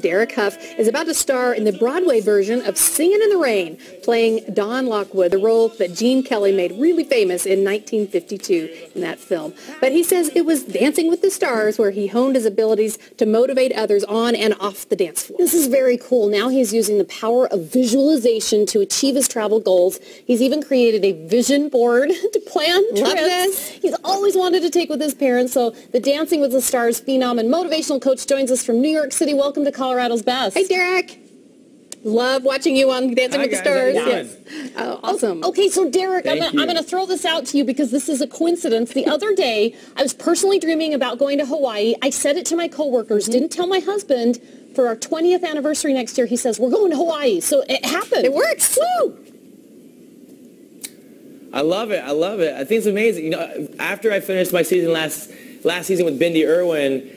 Derek Hough is about to star in the Broadway version of Singin' in the Rain, playing Don Lockwood, the role that Gene Kelly made really famous in 1952 in that film. But he says it was Dancing with the Stars where he honed his abilities to motivate others on and off the dance floor. This is very cool. Now he's using the power of visualization to achieve his travel goals. He's even created a vision board to plan trips. Love this. He's always wanted to take with his parents. So the Dancing with the Stars phenom and motivational coach joins us from New York City. Welcome to Colorado's Best. Hey, Derek. Love watching you on Dancing with the Stars. Yes. Awesome. Okay, so Derek, I'm Thank you. going to throw this out to you because this is a coincidence. The other day, I was personally dreaming about going to Hawaii. I said it to my coworkers, didn't tell my husband. For our 20th anniversary next year, he says, we're going to Hawaii. So it happened. It works. Woo! I love it. I love it. I think it's amazing. You know, after I finished my season last season with Bindi Irwin,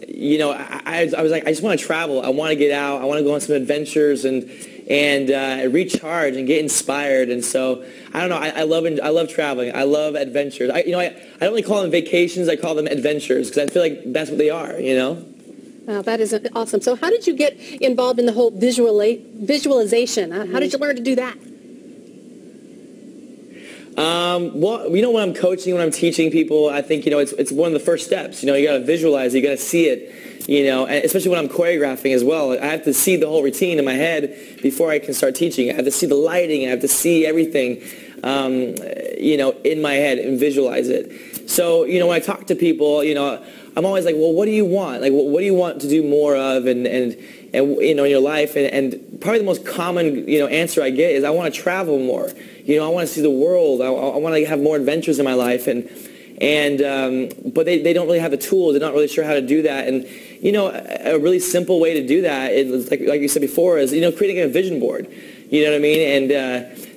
you know, I was like, I just want to travel. I want to get out. I want to go on some adventures and recharge and get inspired. And so I don't know. I love traveling. I love adventures. I don't really call them vacations. I call them adventures because I feel like that's what they are. You know. Wow, that is awesome. So how did you get involved in the whole visualization? How did you learn to do that? Well, you know, when I'm coaching, when I'm teaching people, I think, you know, it's one of the first steps. You know, you got to visualize it, you got to see it, you know, and especially when I'm choreographing as well. I have to see the whole routine in my head before I can start teaching. I have to see the lighting. I have to see everything, you know, in my head and visualize it. So, you know, when I talk to people, you know, I'm always like, well, what do you want? Like, what do you want to do more of and you know, in your life? And probably the most common, you know, answer I get is I want to travel more. You know, I want to see the world. I want to have more adventures in my life. But they don't really have the tools. They're not really sure how to do that. And, you know, a really simple way to do that is, like you said before, is, you know, creating a vision board. You know what I mean? And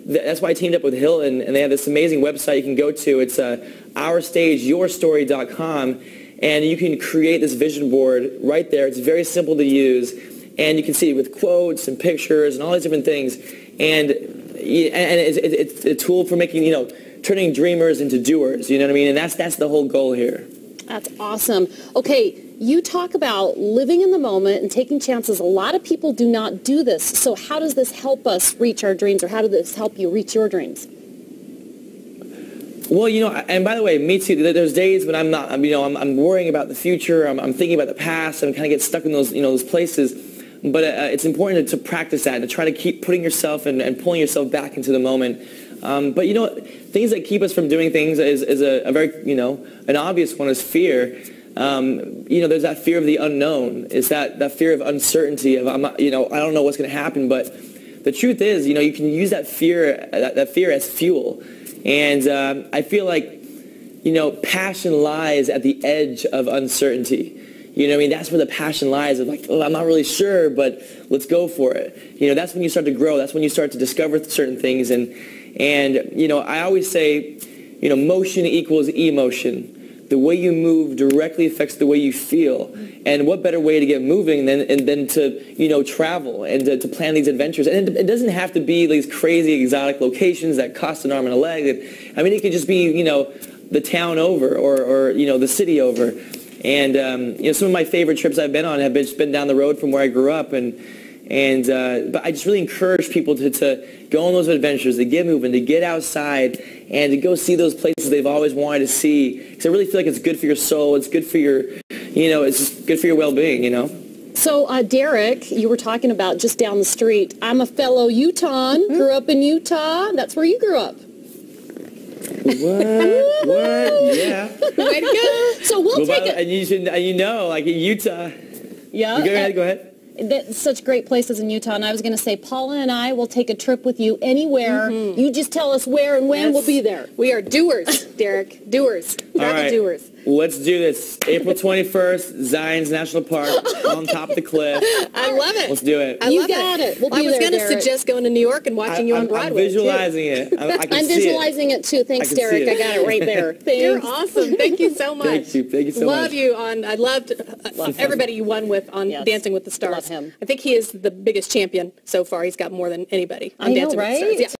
that's why I teamed up with Hilton, and they have this amazing website you can go to. It's OurStageYourStory.com. And you can create this vision board right there. It's very simple to use. And you can see it with quotes and pictures and all these different things. And it's a tool for making, you know, turning dreamers into doers. You know what I mean? And that's the whole goal here. That's awesome. Okay, you talk about living in the moment and taking chances. A lot of people do not do this. So how does this help us reach our dreams, or how does this help you reach your dreams? Well, you know, and by the way, me too. There's days when I'm not, you know, I'm worrying about the future. I'm thinking about the past. I'm kind of get stuck in those, you know, those places. But it's important to practice that and to try to keep putting yourself and pulling yourself back into the moment. But, you know, things that keep us from doing things is a very, you know, an obvious one is fear. You know, there's that fear of the unknown. It's that fear of uncertainty of, you know, I don't know what's going to happen. But the truth is, you know, you can use that fear as fuel. And I feel like, you know, passion lies at the edge of uncertainty. You know what I mean? That's where the passion lies of, like, oh, I'm not really sure, but let's go for it. You know, that's when you start to grow. That's when you start to discover certain things. And you know, I always say, you know, motion equals emotion. The way you move directly affects the way you feel. And what better way to get moving than to, you know, travel and to plan these adventures. And it doesn't have to be these crazy exotic locations that cost an arm and a leg. I mean, it could just be, you know, the town over or you know, the city over. And you know, some of my favorite trips I've been on have been down the road from where I grew up. But I just really encourage people to go on those adventures, to get moving, to get outside, and to go see those places they've always wanted to see. Because I really feel like it's good for your soul. It's good for your, you know, it's just good for your well-being, you know. So, Derek, you were talking about just down the street. I'm a fellow Utahn, grew up in Utah. That's where you grew up. What? Yeah. Way to go. So we'll take it. And you know, like in Utah. Yeah. Go ahead. That's such great places in Utah. And I was going to say, Paula and I will take a trip with you anywhere. You just tell us where and when. We'll be there. We are doers, Derek. Doers. All doers. Let's do this. April 21st, Zion's National Park, on top of the cliff. I love it. Let's do it. You got it. We'll be I was going to Derek. suggest going to New York and watching you on Broadway. I'm visualizing it. I can I'm see visualizing it too. Thanks, Derek. I got it right there. Thanks. You're awesome. Thank you so much. Thank you so much. Love you on. I loved everybody you won with on Dancing with the Stars. Love him. I think he is the biggest champion so far. He's got more than anybody on I know, Dancing with the Stars. right? Yeah.